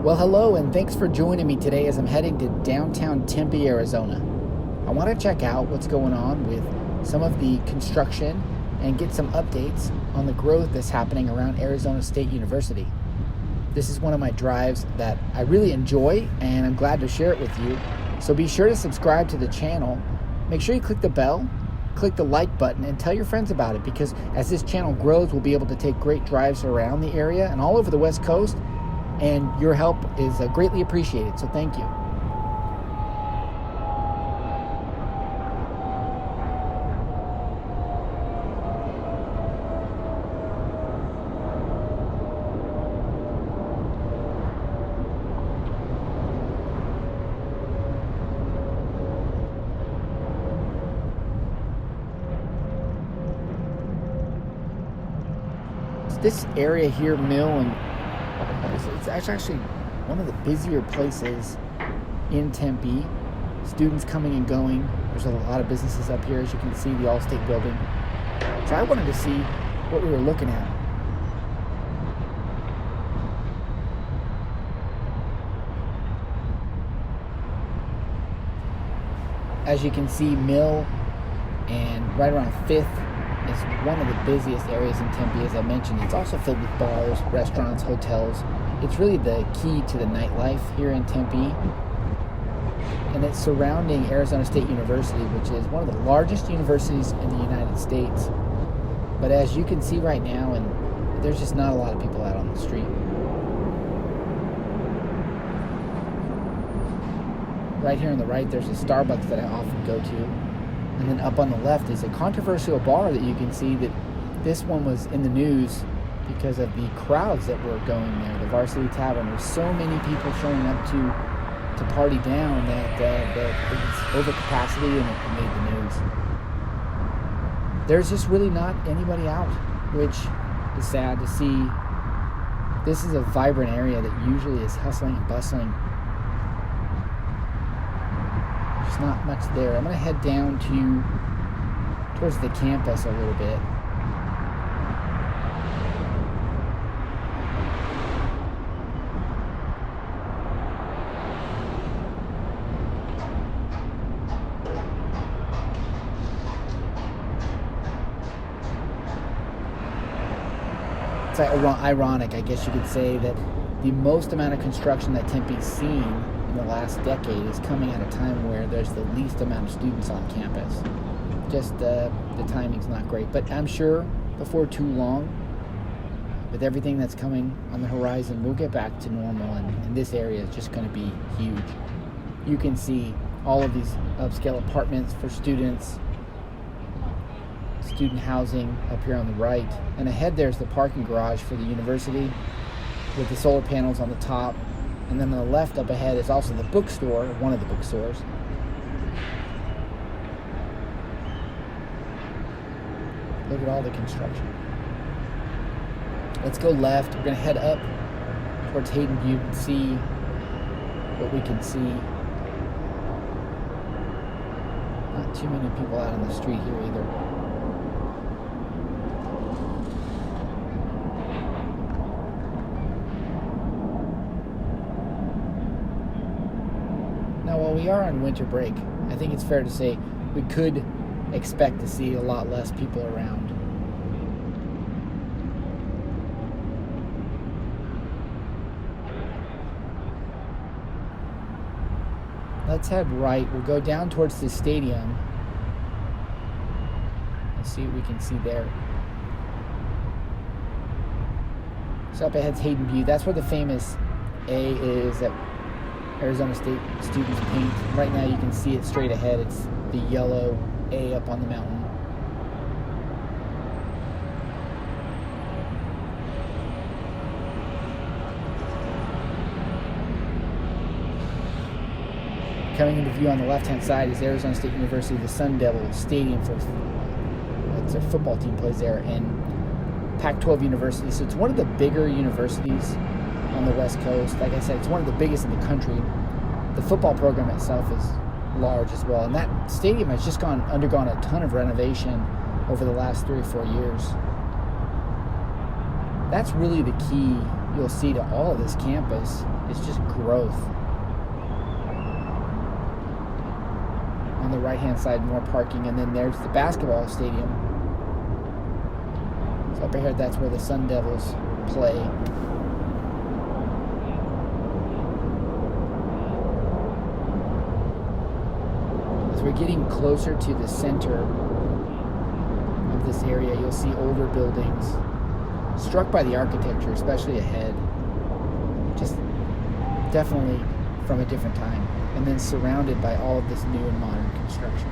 Well, hello, and thanks for joining me today as I'm heading to downtown Tempe, Arizona. I want to check out what's going on with some of the construction and get some updates on the growth that's happening around Arizona State University. This is one of my drives that I really enjoy, and I'm glad to share it with you. So be sure to subscribe to the channel. Make sure you click the bell, click the like button, and tell your friends about it, because as this channel grows, we'll be able to take great drives around the area and all over the West Coast, and your help is greatly appreciated, so thank you. This area here, Mill, and it's actually one of the busier places in Tempe. Students coming and going. There's a lot of businesses up here, as you can see, the All-State building. So I wanted to see what we were looking at. As you can see, Mill and right around 5th is one of the busiest areas in Tempe. As I mentioned, it's also filled with bars, restaurants, hotels. It's really the key to the nightlife here in Tempe. And it's surrounding Arizona State University, which is one of the largest universities in the United States. But as you can see right now, and there's just not a lot of people out on the street. Right here on the right, there's a Starbucks that I often go to. And then up on the left is a controversial bar that you can see that this one was in the news because of the crowds that were going there. The Varsity Tavern. There's so many people showing up to party down that it's over capacity, and it made the news. There's just really not anybody out, which is sad to see. This is a vibrant area that usually is hustling and bustling. There's not much there. I'm going to head down towards the campus a little bit. It's ironic, I guess you could say, that the most amount of construction that Tempe's seen in the last decade is coming at a time where there's the least amount of students on campus. Just the timing's not great. But I'm sure before too long, with everything that's coming on the horizon, we'll get back to normal, and this area is just going to be huge. You can see all of these upscale apartments for students, student housing up here on the right, and ahead there's the parking garage for the university with the solar panels on the top. And then on the left up ahead is also the bookstore, one of the bookstores. Look at all the construction. Let's go left. We're going to head up towards Hayden Butte and see what we can see. Not too many people out on the street here either. While we are on winter break, I think it's fair to say we could expect to see a lot less people around. Let's head right. We'll go down towards the stadium and see what we can see there. So up ahead's Hayden Butte. That's where the famous A is that Arizona State students paint. Right now you can see it straight ahead. It's the yellow A up on the mountain. Coming into view on the left-hand side is Arizona State University, the Sun Devil Stadium for it's a football team plays there, and Pac-12 University. So it's one of the bigger universities on the West Coast. Like I said, it's one of the biggest in the country. The football program itself is large as well, and that stadium has just undergone a ton of renovation over the last 3 or 4 years. That's really the key you'll see to all of this campus. It's just growth. On the right-hand side, more parking, and then there's the basketball stadium. So up ahead, that's where the Sun Devils play. As we're getting closer to the center of this area, you'll see older buildings. Struck by the architecture, especially ahead. Just definitely from a different time. And then surrounded by all of this new and modern construction.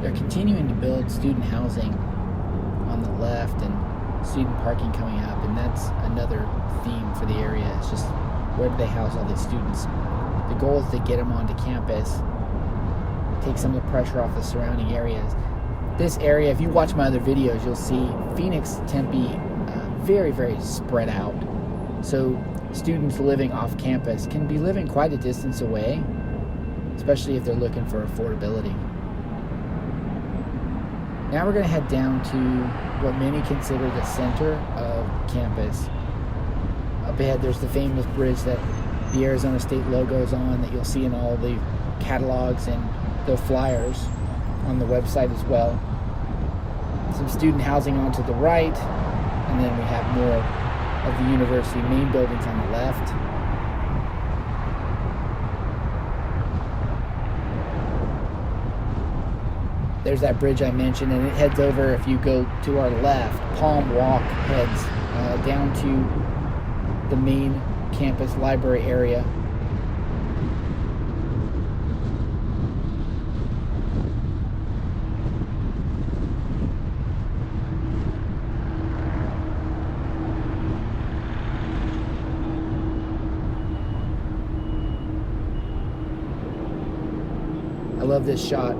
They're continuing to build student housing on the left and student parking coming up, and that's another theme for the area. It's just, where do they house all these students? The goal is to get them onto campus, take some of the pressure off the surrounding areas. This area, if you watch my other videos, you'll see Phoenix, Tempe, very, very spread out. So students living off campus can be living quite a distance away, especially if they're looking for affordability. Now we're going to head down to what many consider the center of campus. Up ahead, there's the famous bridge that the Arizona State logo is on, that you'll see in all the catalogs and the flyers on the website as well. Some student housing on to the right, and then we have more of the university main buildings on the left. There's that bridge I mentioned, and it heads over, if you go to our left, Palm Walk heads down to the main campus library area. I love this shot.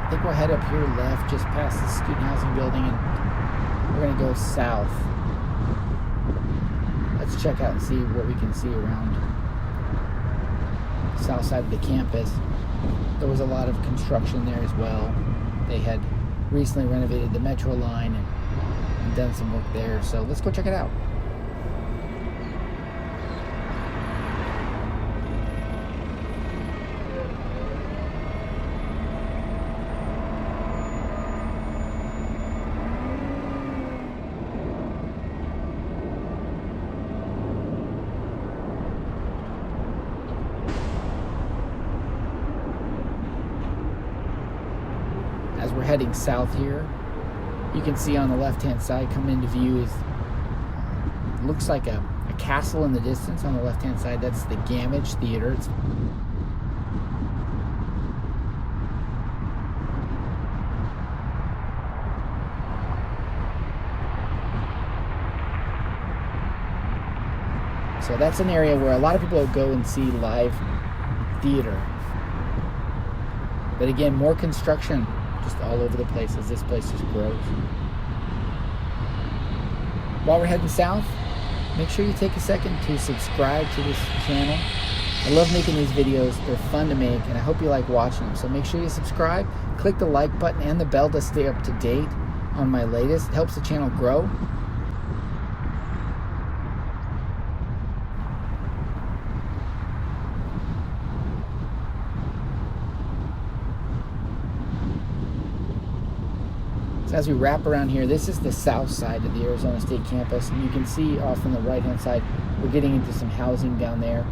I think we'll head up here left, just past the student housing building, and we're going to go south. Let's check out and see what we can see around the south side of the campus. There was a lot of construction there as well. They had recently renovated the metro line and done some work there, so let's go check it out. As we're heading south here, you can see on the left-hand side coming into view is looks like a castle in the distance on the left-hand side. That's the Gamage Theater. So that's an area where a lot of people go and see live theater. But again, more construction just all over the place as this place just grows. While we're heading south, make sure you take a second to subscribe to this channel. I love making these videos. They're fun to make, and I hope you like watching them. So make sure you subscribe, click the like button and the bell to stay up to date on my latest. It helps the channel grow. As we wrap around here, this is the south side of the Arizona State campus, and you can see off on the right hand side we're getting into some housing down there.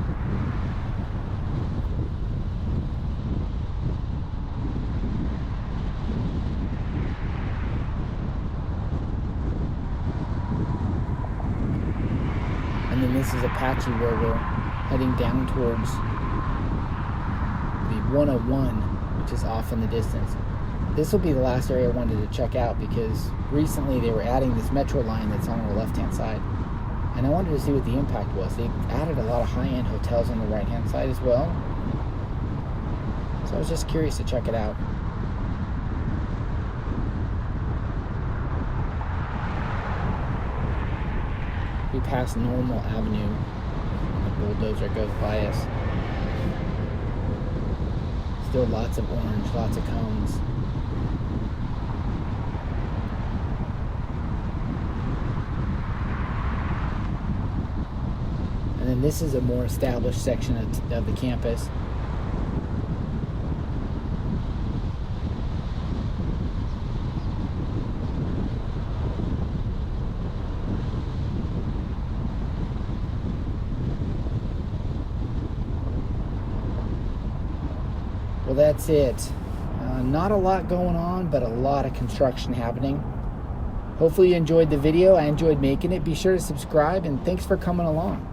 patchy where we're heading down towards the 101, which is off in the distance. This will be the last area I wanted to check out because recently they were adding this metro line that's on the left-hand side. And I wanted to see what the impact was. They added a lot of high-end hotels on the right-hand side as well. So I was just curious to check it out. We passed Normal Avenue, and the bulldozer goes by us. Still lots of orange, lots of cones. And then this is a more established section of the campus. Well, that's it. Not a lot going on, but a lot of construction happening. Hopefully you enjoyed the video. I enjoyed making it. Be sure to subscribe, and thanks for coming along.